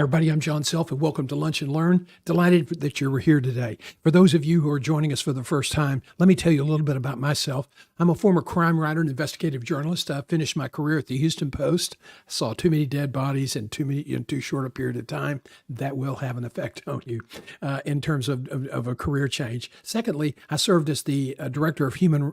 everybody. I'm John Self, and welcome to Lunch and Learn. Delighted that you're here today. For those of you who are joining us for the first time, let me tell you a little bit about myself. I'm a former crime writer and investigative journalist. I finished my career at the Houston Post. I saw too many dead bodies in too short a period of time. That will have an effect on you in terms of a career change. Secondly, I served as the director of human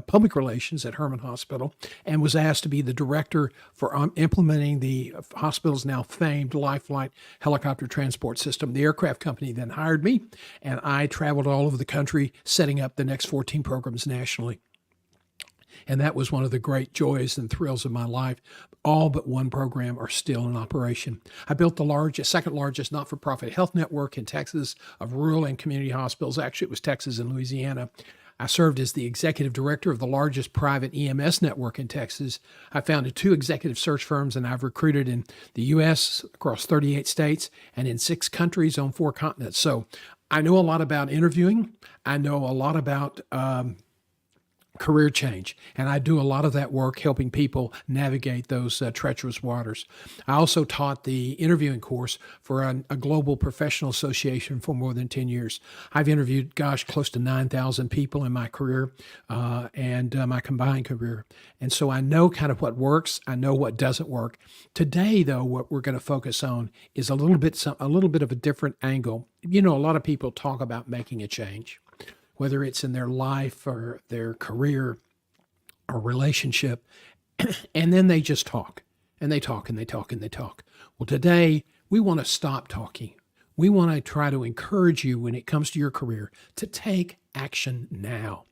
public relations at Herman Hospital and was asked to be the director for implementing the hospital's now famed Lifeline helicopter transport system. The aircraft company then hired me, and I traveled all over the country setting up the next 14 programs nationally. And that was one of the great joys and thrills of my life. All but one program are still in operation. I built the second largest not-for-profit health network in Texas of rural and community hospitals. Actually, it was Texas and Louisiana. I served as the executive director of the largest private EMS network in Texas. I founded 2 executive search firms, and I've recruited in the U.S., across 38 states, and in 6 countries on 4 continents. So I know a lot about interviewing. I know a lot about career change, and I do a lot of that work helping people navigate those treacherous waters. I also taught the interviewing course for a global professional association for more than 10 years. I've interviewed, close to 9,000 people in my career and my combined career. And so I know kind of what works. I know what doesn't work. Today, though, what we're going to focus on is a little bit of a different angle. You know, a lot of people talk about making a change, whether it's in their life or their career or relationship, and then they just talk, and they talk, and they talk, and they talk. Well, today, we want to stop talking. We want to try to encourage you when it comes to your career to take action now.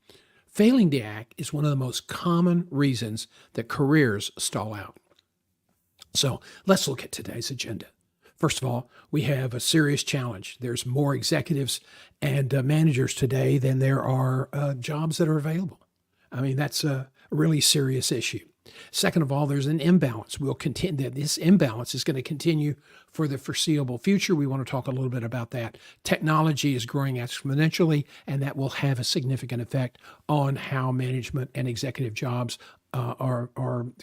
Failing to act is one of the most common reasons that careers stall out. So let's look at today's agenda. First of all, we have a serious challenge. There's more executives and managers today than there are jobs that are available. I mean, that's a really serious issue. Second of all, there's an imbalance. This imbalance is going to continue for the foreseeable future. We want to talk a little bit about that. Technology is growing exponentially, and that will have a significant effect on how management and executive jobs are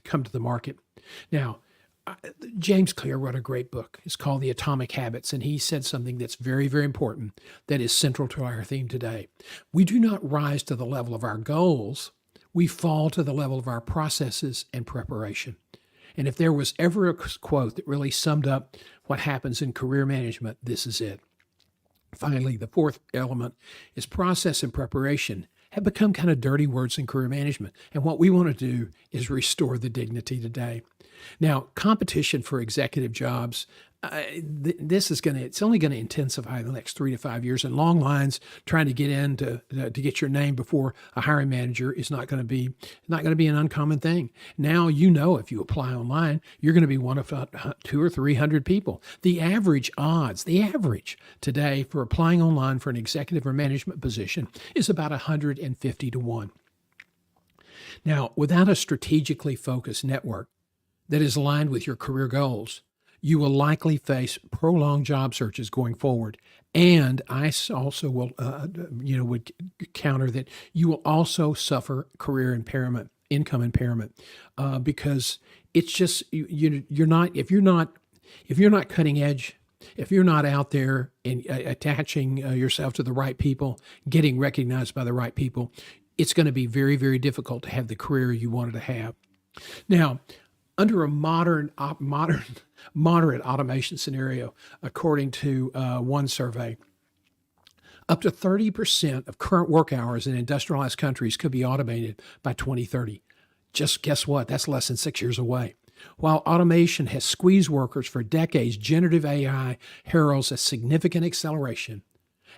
come to the market. Now, James Clear wrote a great book. It's called The Atomic Habits, and he said something that's very, very important that is central to our theme today. We do not rise to the level of our goals. We fall to the level of our processes and preparation. And if there was ever a quote that really summed up what happens in career management, this is it. Finally, the fourth element is process and preparation have become kind of dirty words in career management. And what we want to do is restore the dignity today. Now, competition for executive jobs, it's only going to intensify in the next 3 to 5 years. And long lines trying to get in to get your name before a hiring manager is not going to be an uncommon thing. Now, if you apply online, you're going to be one of 200 or 300 people. The average today for applying online for an executive or management position is about 150 to 1. Now, without a strategically focused network that is aligned with your career goals, you will likely face prolonged job searches going forward. And I also will, would counter that you will also suffer career impairment, income impairment, because it's just you're not if you're not cutting edge, if you're not out there and attaching yourself to the right people, getting recognized by the right people, it's going to be very, very difficult to have the career you wanted to have. Now, under a moderate automation scenario, according to one survey, up to 30% of current work hours in industrialized countries could be automated by 2030. Just guess what? That's less than 6 years away. While automation has squeezed workers for decades, generative AI heralds a significant acceleration,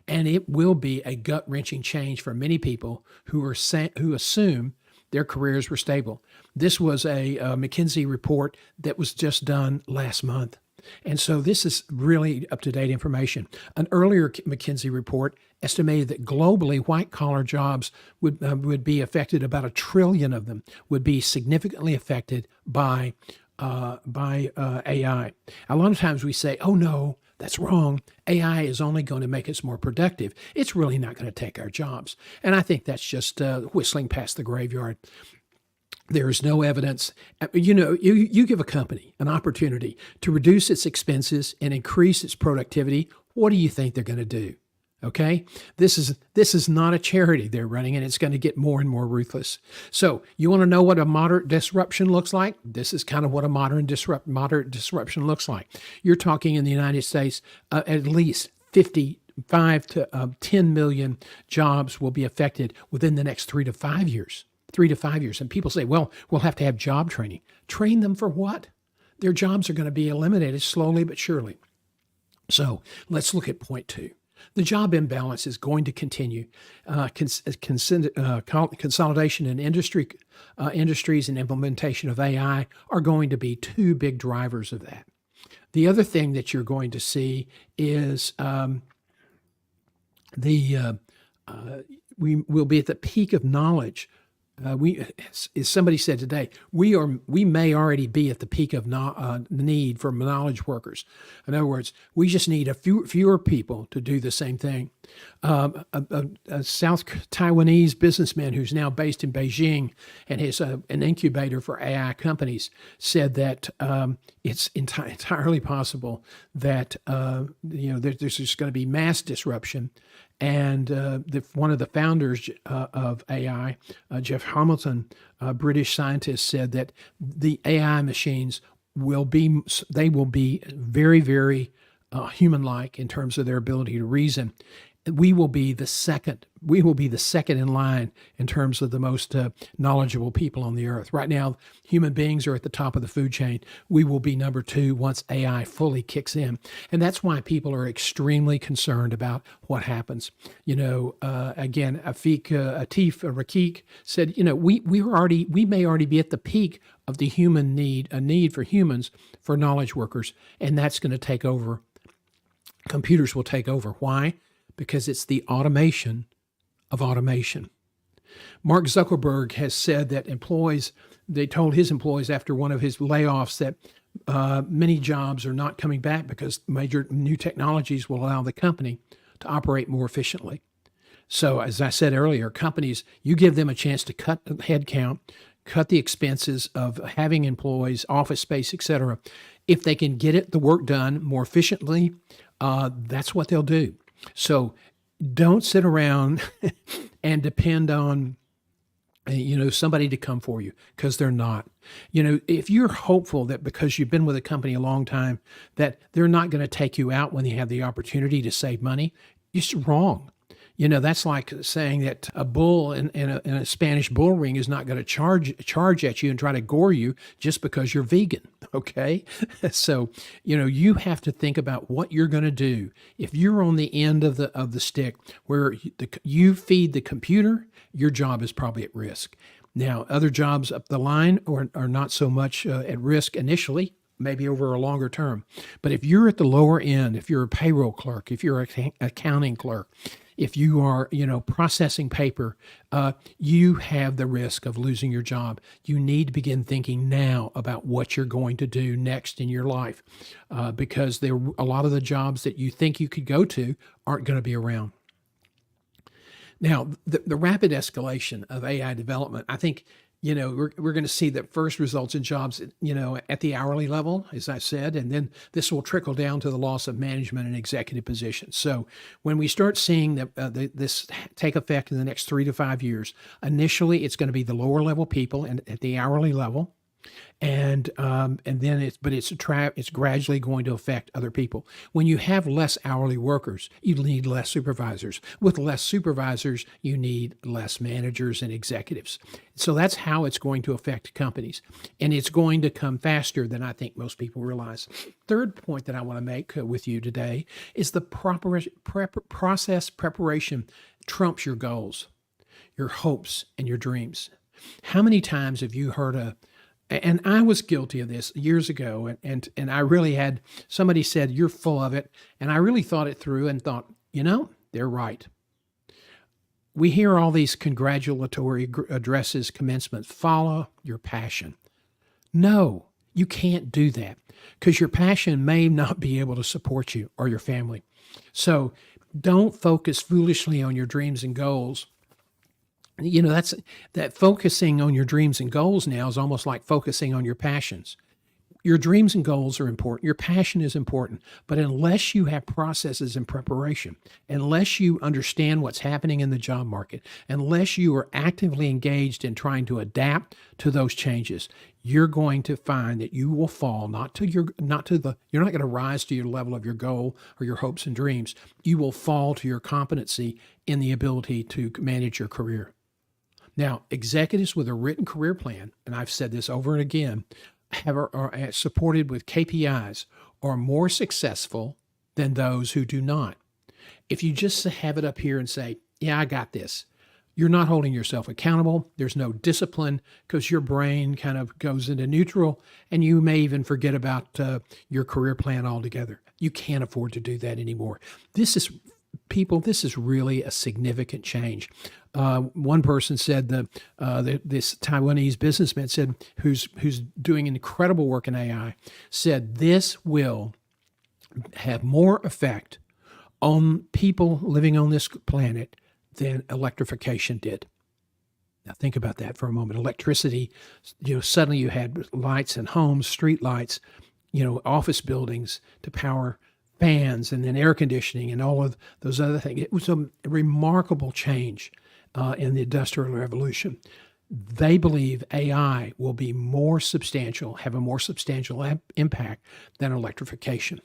and it will be a gut-wrenching change for many people who assume their careers were stable. This was a McKinsey report that was just done last month. And so this is really up-to-date information. An earlier McKinsey report estimated that globally, white-collar jobs would be affected. About 1 trillion of them would be significantly affected by AI. A lot of times we say, oh, no, that's wrong. AI is only going to make us more productive. It's really not going to take our jobs. And I think that's just whistling past the graveyard. There's no evidence. You give a company an opportunity to reduce its expenses and increase its productivity. What do you think they're going to do? Okay, this is not a charity they're running, and it's going to get more and more ruthless. So you want to know what a moderate disruption looks like? This is kind of what a moderate disruption looks like. You're talking in the United States, at least 55 to 10 million jobs will be affected within the next 3 to 5 years. 3 to 5 years, and people say, "Well, we'll have to have job training." Train them for what? Their jobs are going to be eliminated slowly but surely. So let's look at point 2. The job imbalance is going to continue. Consolidation in industries and implementation of AI are going to be 2 big drivers of that. The other thing that you're going to see is we will be at the peak of knowledge. As somebody said today, we may already be at the peak of need for knowledge workers. In other words, we just need fewer people to do the same thing. A South Taiwanese businessman who's now based in Beijing and is an incubator for AI companies said that it's entirely possible that there's just going to be mass disruption. And one of the founders of AI, Jeff Hamilton, a British scientist, said that the AI machines will be very, very human-like in terms of their ability to reason. We will be the second in line in terms of the most knowledgeable people on the earth. Right now, human beings are at the top of the food chain. We will be number 2 once AI fully kicks in. And that's why people are extremely concerned about what happens. Again, Atif Rakik said, we may already be at the peak of the human need, a need for humans, for knowledge workers, and that's going to take over. Computers will take over. Why? Because it's the automation of automation. Mark Zuckerberg has said that they told his employees after one of his layoffs that many jobs are not coming back because major new technologies will allow the company to operate more efficiently. So as I said earlier, companies, you give them a chance to cut headcount, cut the expenses of having employees, office space, et cetera. If they can get the work done more efficiently, that's what they'll do. So don't sit around and depend on somebody to come for you, because they're not. If you're hopeful that because you've been with a company a long time that they're not going to take you out when they have the opportunity to save money, it's wrong. That's like saying that a bull in a Spanish bull ring is not going to charge at you and try to gore you just because you're vegan. Okay. So, you have to think about what you're going to do. If you're on the end of the stick where you feed the computer, your job is probably at risk. Now, other jobs up the line are not so much at risk initially, maybe over a longer term. But if you're at the lower end, if you're a payroll clerk, if you're an accounting clerk, if you are, processing paper, you have the risk of losing your job. You need to begin thinking now about what you're going to do next in your life, because a lot of the jobs that you think you could go to aren't going to be around. Now, the rapid escalation of AI development, I think, we're going to see the first results in jobs, at the hourly level, as I said, and then this will trickle down to the loss of management and executive positions. So when we start seeing this take effect in the next 3 to 5 years, initially it's going to be the lower level people and at the hourly level. And then it's gradually going to affect other people. When you have less hourly workers, you need less supervisors. With less supervisors, you need less managers and executives. So that's how it's going to affect companies, and it's going to come faster than I think most people realize. Third point that I want to make with you today is the proper process preparation trumps your goals, your hopes, and your dreams. How many times have you heard and I was guilty of this years ago, and I really had, somebody said, "You're full of it." And I really thought it through and thought, they're right. We hear all these congratulatory addresses, commencements, follow your passion. No, you can't do that, because your passion may not be able to support you or your family. So don't focus foolishly on your dreams and goals. That's that focusing on your dreams and goals now is almost like focusing on your passions. Your dreams and goals are important. Your passion is important. But unless you have processes and preparation, unless you understand what's happening in the job market, unless you are actively engaged in trying to adapt to those changes, you're going to find that you will fall you're not going to rise to your level of your goal or your hopes and dreams. You will fall to your competency in the ability to manage your career. Now, executives with a written career plan, and I've said this over and again, are supported with KPIs are more successful than those who do not. If you just have it up here and say, yeah, I got this, you're not holding yourself accountable. There's no discipline because your brain kind of goes into neutral and you may even forget about your career plan altogether. You can't afford to do that anymore. This is really a significant change. One person said this Taiwanese businessman said, who's doing incredible work in AI, said this will have more effect on people living on this planet than electrification did. Now think about that for a moment. Electricity, suddenly you had lights in homes, street lights, office buildings to power fans and then air conditioning and all of those other things. It was a remarkable change in the Industrial Revolution. They believe AI will be have a more substantial impact than electrification.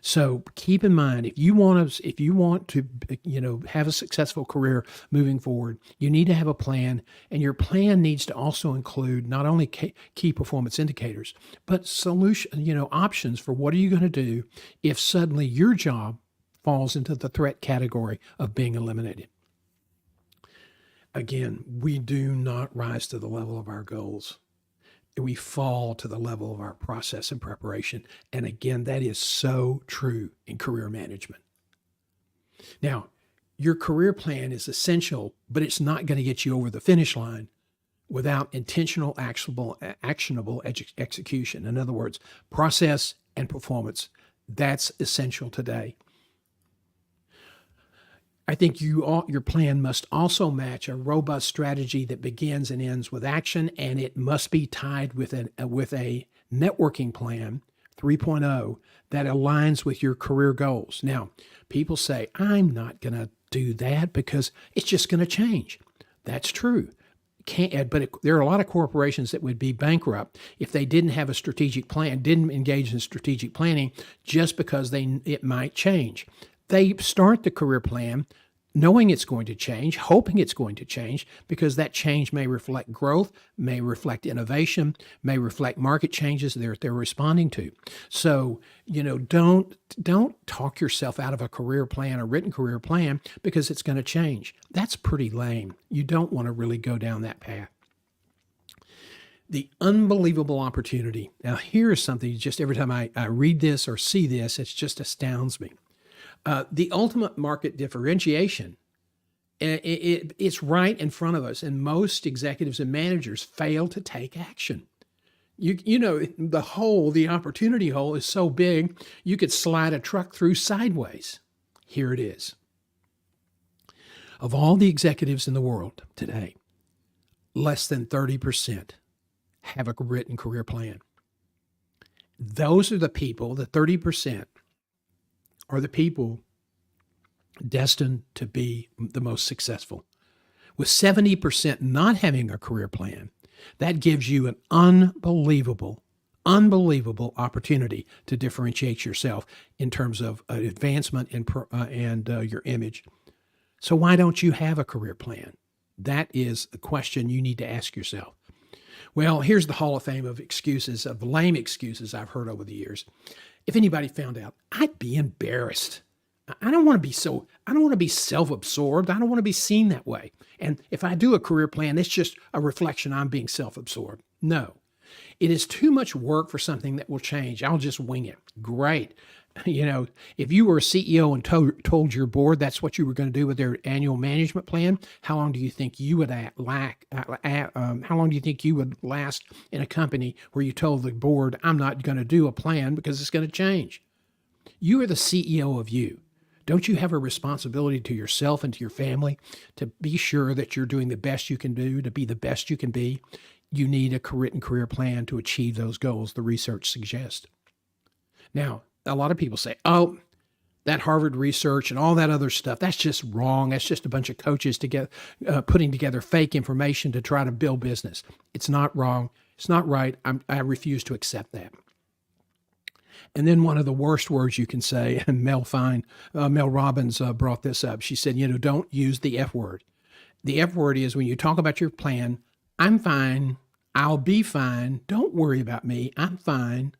So keep in mind, if you want to have a successful career moving forward, you need to have a plan, and your plan needs to also include not only key performance indicators, but options for what are you going to do if suddenly your job falls into the threat category of being eliminated. Again, we do not rise to the level of our goals. We fall to the level of our process and preparation. And again, that is so true in career management. Now, your career plan is essential, but it's not going to get you over the finish line without intentional, actionable execution. In other words, process and performance. That's essential today. I think your plan must also match a robust strategy that begins and ends with action, and it must be tied with a networking plan 3.0 that aligns with your career goals. Now, people say, I'm not going to do that because it's just going to change. That's true. There are a lot of corporations that would be bankrupt if they didn't have a strategic plan, didn't engage in strategic planning just because it might change. They start the career plan knowing it's going to change, hoping it's going to change, because that change may reflect growth, may reflect innovation, may reflect market changes they're responding to. So, don't talk yourself out of a career plan, a written career plan, because it's going to change. That's pretty lame. You don't want to really go down that path. The unbelievable opportunity. Now, here is something just every time I read this or see this, it just astounds me. The ultimate market differentiation, it's right in front of us, and most executives and managers fail to take action. The opportunity hole is so big, you could slide a truck through sideways. Here it is. Of all the executives in the world today, less than 30% have a written career plan. Those are the people, the 30%, are the people destined to be the most successful. With 70% not having a career plan, that gives you an unbelievable opportunity to differentiate yourself in terms of advancement and your image. So why don't you have a career plan? That is a question you need to ask yourself. Well, here's the Hall of Fame of excuses, of lame excuses I've heard over the years. If anybody found out, I'd be embarrassed. I don't want to be self-absorbed. I don't want to be seen that way. And if I do a career plan, it's just a reflection I'm being self-absorbed. No, it is too much work for something that will change. I'll just wing it. Great. If you were a CEO and told your board that's what you were going to do with their annual management plan, how long do you think you would how long do you think you would last in a company where you told the board, I'm not going to do a plan because it's going to change? You are the CEO of you. Don't you have a responsibility to yourself and to your family to be sure that you're doing the best you can do to be the best you can be? You need a written career plan to achieve those goals, the research suggests. Now, a lot of people say, oh, that Harvard research and all that other stuff, that's just wrong. That's just a bunch of coaches putting together fake information to try to build business. It's not wrong. It's not right. I refuse to accept that. And then one of the worst words you can say, and Mel Robbins brought this up. She said, don't use the F word. The F word is when you talk about your plan, I'm fine, I'll be fine, don't worry about me, I'm fine.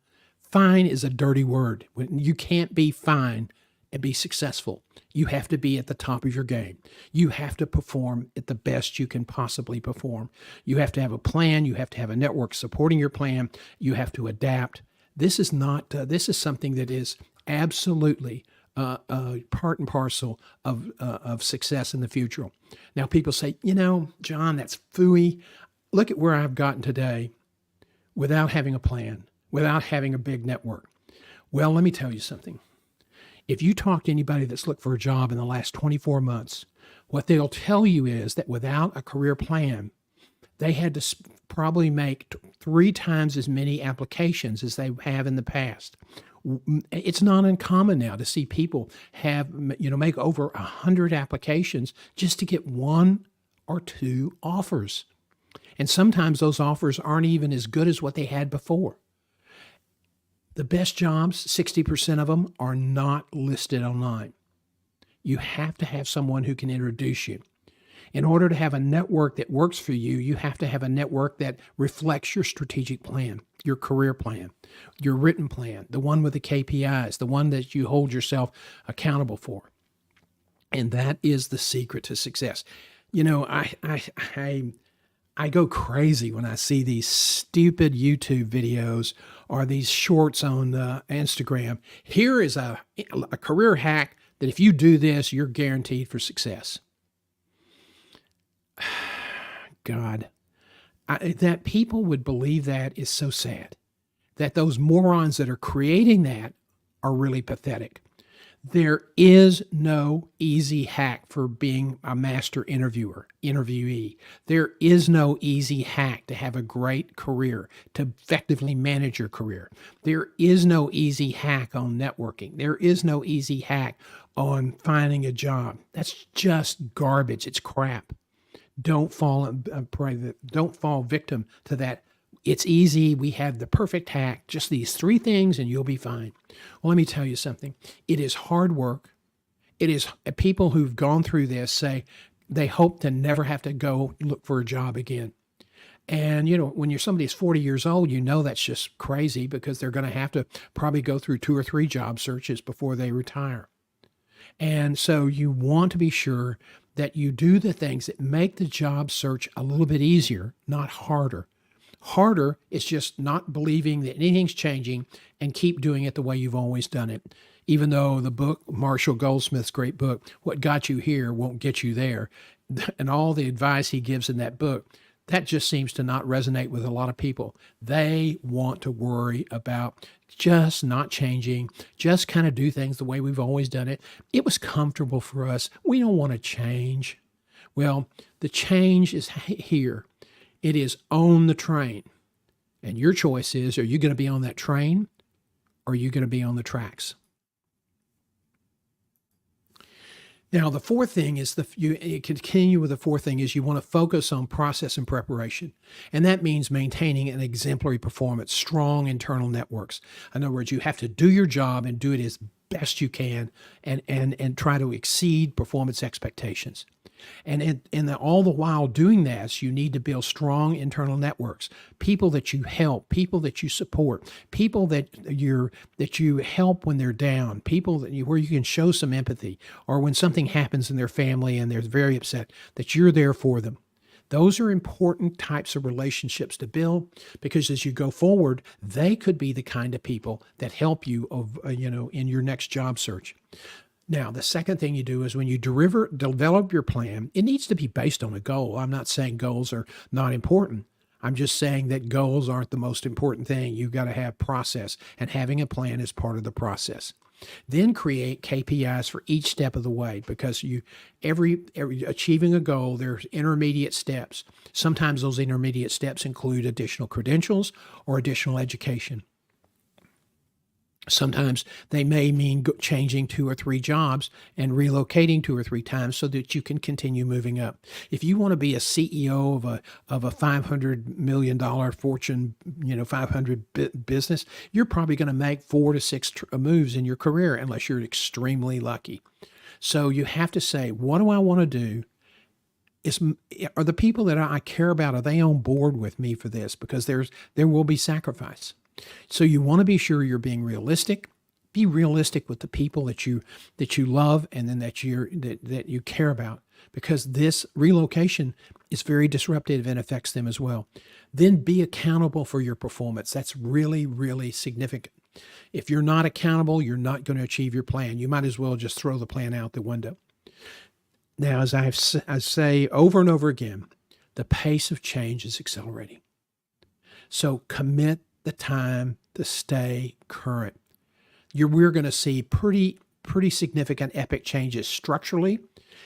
Fine is a dirty word. When you can't be fine and be successful, you have to be at the top of your game. You have to perform at the best you can possibly perform. You have to have a plan. You have to have a network supporting your plan. You have to adapt. This is not. This is something that is absolutely part and parcel of success in the future. Now, people say, John, that's phooey. Look at where I've gotten today without having a plan, without having a big network. Well, let me tell you something. If you talk to anybody that's looked for a job in the last 24 months, what they'll tell you is that without a career plan, they had to probably make 3 times as many applications as they have in the past. It's not uncommon now to see people make over 100 applications just to get 1 or 2 offers. And sometimes those offers aren't even as good as what they had before. The best jobs, 60% of them, are not listed online. You have to have someone who can introduce you. In order to have a network that works for you, you have to have a network that reflects your strategic plan, your career plan, your written plan, the one with the KPIs, the one that you hold yourself accountable for. And that is the secret to success. I go crazy when I see these stupid YouTube videos or these shorts on Instagram. Here is a career hack that if you do this, you're guaranteed for success. God, that people would believe that is so sad. That those morons that are creating that are really pathetic. There is no easy hack for being a master interviewee. There is no easy hack to have a great career, to effectively manage your career. There is no easy hack on networking. There is no easy hack on finding a job. That's just garbage. It's crap. Don't fall victim to that. It's easy. We have the perfect hack, just these 3 things and you'll be fine. Well, let me tell you something. It is hard work. It is people who've gone through this say they hope to never have to go look for a job again. And, when you're somebody who's 40 years old, that's just crazy because they're going to have to probably go through 2 or 3 job searches before they retire. And so you want to be sure that you do the things that make the job search a little bit easier, not harder. Harder is just not believing that anything's changing and keep doing it the way you've always done it. Even though the book, Marshall Goldsmith's great book, What Got You Here Won't Get You There, and all the advice he gives in that book, that just seems to not resonate with a lot of people. They want to worry about just not changing, just kind of do things the way we've always done it. It was comfortable for us. We don't want to change. Well, the change is here. It is on the train. And your choice is, are you going to be on that train or are you going to be on the tracks? Now, the 4th thing is you continue with the 4th thing is you want to focus on process and preparation. And that means maintaining an exemplary performance, strong internal networks. In other words, you have to do your job and do it as best you can and try to exceed performance expectations. And all the while doing this, you need to build strong internal networks, people that you help, people that you support, people that you help when they're down, people where you can show some empathy, or when something happens in their family and they're very upset, that you're there for them. Those are important types of relationships to build because as you go forward, they could be the kind of people that help you in your next job search. Now, the second thing you do is when you develop your plan, it needs to be based on a goal. I'm not saying goals are not important. I'm just saying that goals aren't the most important thing. You've got to have process, and having a plan is part of the process. Then create KPIs for each step of the way, because every achieving a goal, there's intermediate steps. Sometimes those intermediate steps include additional credentials or additional education. Sometimes they may mean changing 2 or 3 jobs and relocating 2 or 3 times so that you can continue moving up. If you want to be a CEO of a $500 million Fortune 500 business, you're probably going to make 4 to 6 moves in your career unless you're extremely lucky. So you have to say, what do I want to do? Are the people that I care about, are they on board with me for this? Because there will be sacrifice. So you want to be sure you're being realistic. Be realistic with the people that you love and then that you care about, because this relocation is very disruptive and affects them as well. Then be accountable for your performance. That's really, really significant. If you're not accountable, you're not going to achieve your plan. You might as well just throw the plan out the window. Now, as I say over and over again, the pace of change is accelerating. So commit the time to stay current. We're going to see pretty significant epic changes structurally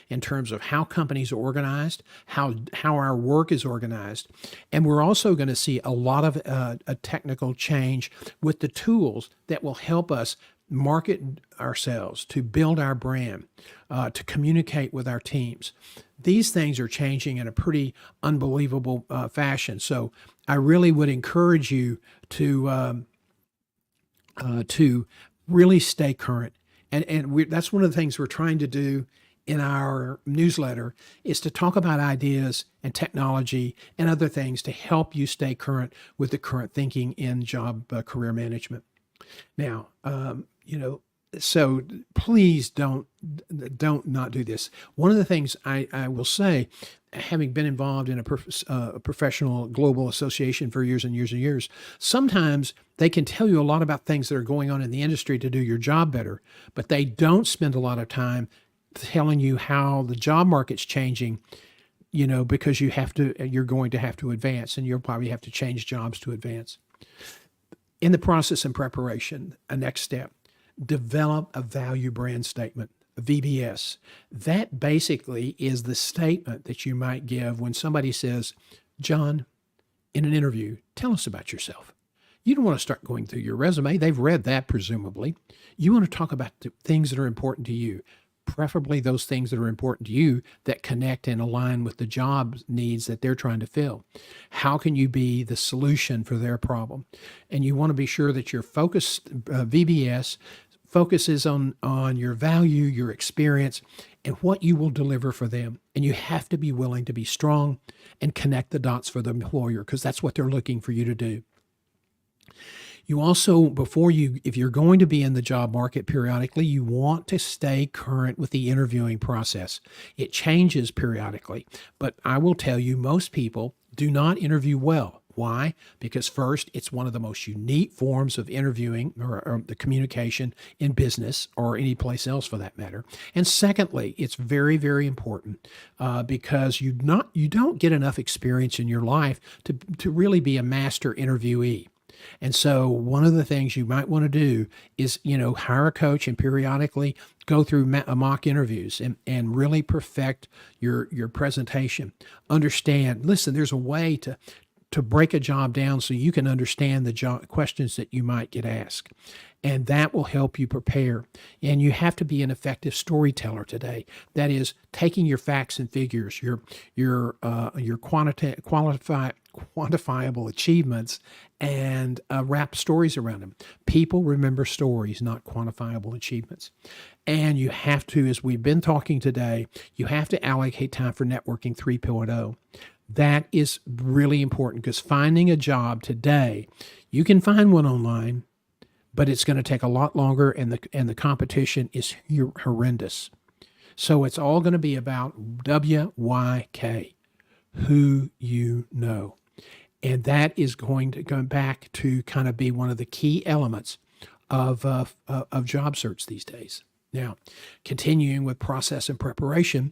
in terms of how companies are organized, how our work is organized. And we're also going to see a lot of a technical change with the tools that will help us market ourselves, to build our brand, to communicate with our teams. These things are changing in a pretty unbelievable fashion. So I really would encourage you to really stay current. And that's one of the things we're trying to do in our newsletter, is to talk about ideas and technology and other things to help you stay current with the current thinking in job career management. Now, so please don't not do this. One of the things I will say, having been involved in a professional global association for years and years and years, sometimes they can tell you a lot about things that are going on in the industry to do your job better, but they don't spend a lot of time telling you how the job market's changing, because you're going to have to advance, and you'll probably have to change jobs to advance. In the process and preparation, a next step, develop a value brand statement, a VBS. That basically is the statement that you might give when somebody says, John, in an interview, tell us about yourself. You don't want to start going through your resume. They've read that, presumably. You want to talk about the things that are important to you, preferably those things that are important to you that connect and align with the job needs that they're trying to fill. How can you be the solution for their problem? And you want to be sure that your VBS focuses on your value, your experience, and what you will deliver for them. And you have to be willing to be strong and connect the dots for the employer, because that's what they're looking for you to do. You also, if you're going to be in the job market periodically, you want to stay current with the interviewing process. It changes periodically, but I will tell you, most people do not interview well. Why? Because first, it's one of the most unique forms of interviewing or the communication in business or any place else for that matter. And secondly, it's very, very important because you don't get enough experience in your life to really be a master interviewee. And so one of the things you might want to do is, hire a coach and periodically go through mock interviews and really perfect your presentation. Listen, there's a way to break a job down so you can understand the questions that you might get asked. And that will help you prepare. And you have to be an effective storyteller today. That is, taking your facts and figures, your quantifiable achievements, and wrap stories around them. People remember stories, not quantifiable achievements. And you have to, as we've been talking today, you have to allocate time for networking 3.0. That is really important, because finding a job today, you can find one online, but it's going to take a lot longer, and the competition is horrendous. So it's all going to be about WYK, who you know. And that is going to go back to kind of be one of the key elements of job search these days. Now, continuing with process and preparation,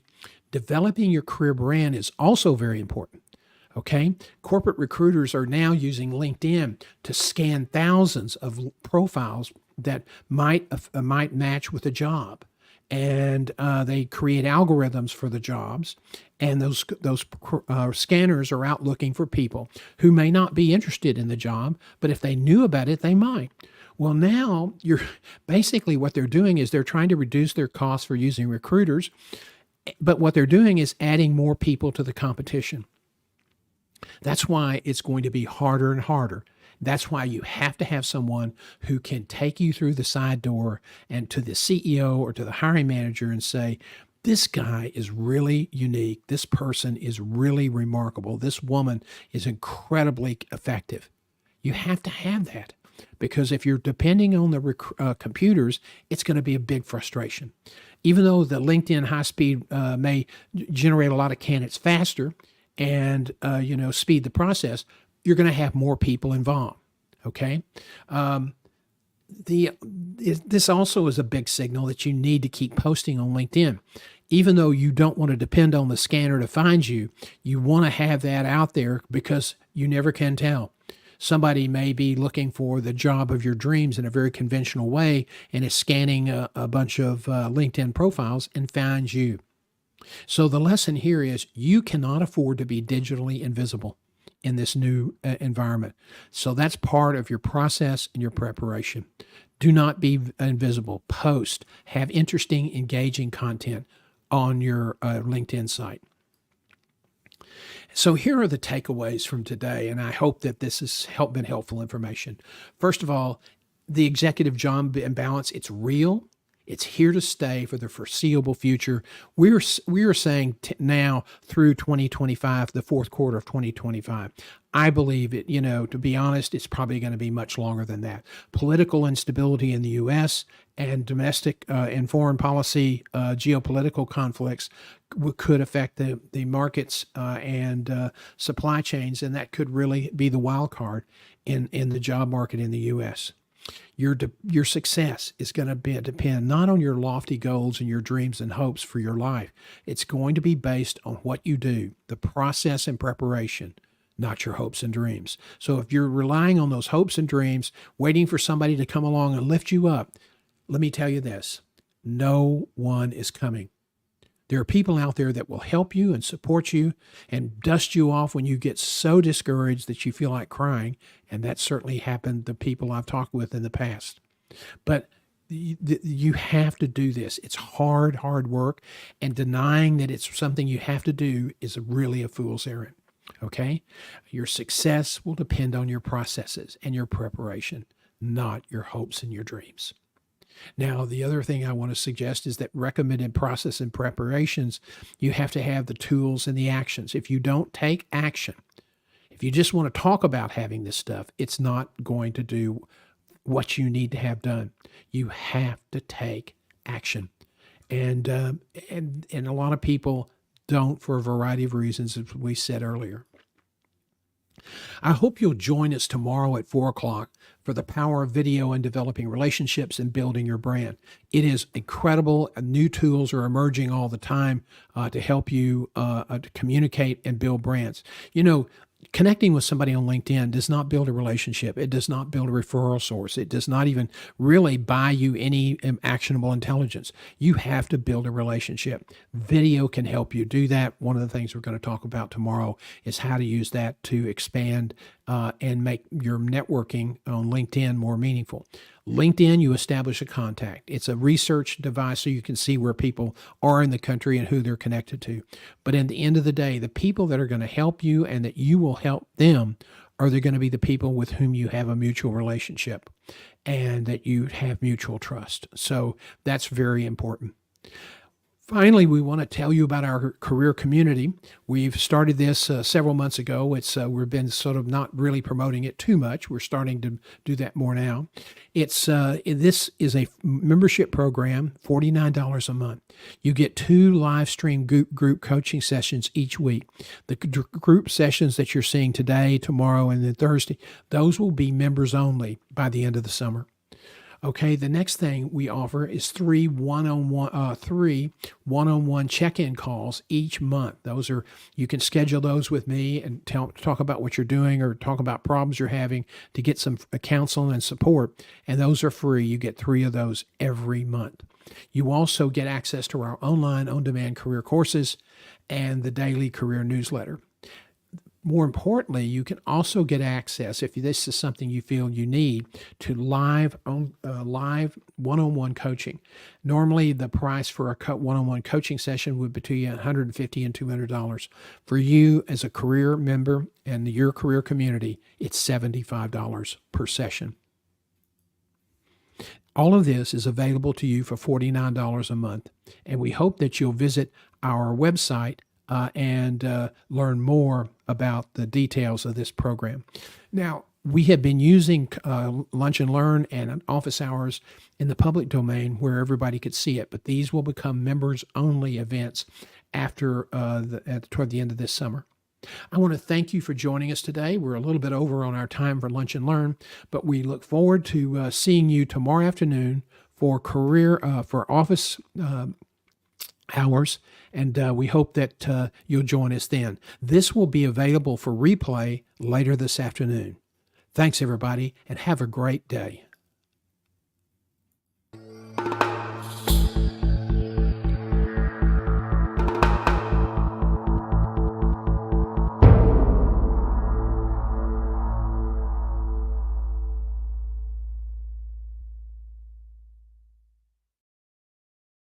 developing your career brand is also very important. Okay? Corporate recruiters are now using LinkedIn to scan thousands of profiles that might match with a job, and they create algorithms for the jobs, and those scanners are out looking for people who may not be interested in the job, but if they knew about it, they might. Well, now you're basically what they're doing is they're trying to reduce their costs for using recruiters, but what they're doing is adding more people to the competition. That's why it's going to be harder and harder. That's why you have to have someone who can take you through the side door and to the CEO or to the hiring manager and say, this guy is really unique. This person is really remarkable. This woman is incredibly effective. You have to have that, because if you're depending on the computers, it's going to be a big frustration. Even though the LinkedIn high speed may generate a lot of candidates faster and speed the process, you're going to have more people involved. Okay. This also is a big signal that you need to keep posting on LinkedIn. Even though you don't want to depend on the scanner to find you, you want to have that out there because you never can tell. Somebody may be looking for the job of your dreams in a very conventional way and is scanning a bunch of LinkedIn profiles and finds you. So the lesson here is you cannot afford to be digitally invisible in this new environment. So that's part of your process and your preparation. Do not be invisible. Post. Have interesting, engaging content on your LinkedIn site. So here are the takeaways from today, and I hope that this has been helpful information. First of all, the executive job imbalance, it's real. It's here to stay for the foreseeable future. We are saying now through 2025, the fourth quarter of 2025. I believe it, to be honest, it's probably going to be much longer than that. Political instability in the U.S. and domestic and foreign policy geopolitical conflicts could affect the markets and supply chains, and that could really be the wild card in the job market in the U.S. Your success is going to depend not on your lofty goals and your dreams and hopes for your life. It's going to be based on what you do, the process and preparation, not your hopes and dreams. So if you're relying on those hopes and dreams, waiting for somebody to come along and lift you up, let me tell you this, no one is coming. There are people out there that will help you and support you and dust you off when you get so discouraged that you feel like crying. And that certainly happened to people I've talked with in the past. But you have to do this. It's hard work. And denying that it's something you have to do is really a fool's errand. Okay? Your success will depend on your processes and your preparation, not your hopes and your dreams. Now, the other thing I want to suggest is that recommended process and preparations, you have to have the tools and the actions. If you don't take action, if you just want to talk about having this stuff, it's not going to do what you need to have done. You have to take action. And a lot of people don't for a variety of reasons, as we said earlier. I hope you'll join us tomorrow at 4 o'clock for the power of video and developing relationships and building your brand. It is incredible. New tools are emerging all the time to help you to communicate and build brands. Connecting with somebody on LinkedIn does not build a relationship. It does not build a referral source. It does not even really buy you any actionable intelligence. You have to build a relationship. Video can help you do that. One of the things we're going to talk about tomorrow is how to use that to expand and make your networking on LinkedIn more meaningful. LinkedIn, you establish a contact. It's a research device so you can see where people are in the country and who they're connected to. But at the end of the day, the people that are going to help you and that you will help them are they going to be the people with whom you have a mutual relationship and that you have mutual trust. So that's very important. Finally, we want to tell you about our career community. We've started this several months ago. We've been sort of not really promoting it too much. We're starting to do that more now. This is a membership program, $49 a month. You get 2 live stream group coaching sessions each week. The group sessions that you're seeing today, tomorrow, and then Thursday, those will be members only by the end of the summer. Okay, the next thing we offer is three one-on-one check-in calls each month. Those are, you can schedule those with me and talk about what you're doing or talk about problems you're having to get some counseling and support. And those are free. You get 3 of those every month. You also get access to our online on-demand career courses and the daily career newsletter. More importantly, you can also get access, if this is something you feel you need, to live one-on-one coaching. Normally, the price for a one-on-one coaching session would be between $150 and $200. For you as a career member and your career community, it's $75 per session. All of this is available to you for $49 a month, and we hope that you'll visit our website and learn more about the details of this program. Now, we have been using Lunch and Learn and office hours in the public domain where everybody could see it, but these will become members-only events after toward the end of this summer. I want to thank you for joining us today. We're a little bit over on our time for Lunch and Learn, but we look forward to seeing you tomorrow afternoon for office hours, and we hope that you'll join us then. This will be available for replay later this afternoon. Thanks, everybody, and have a great day.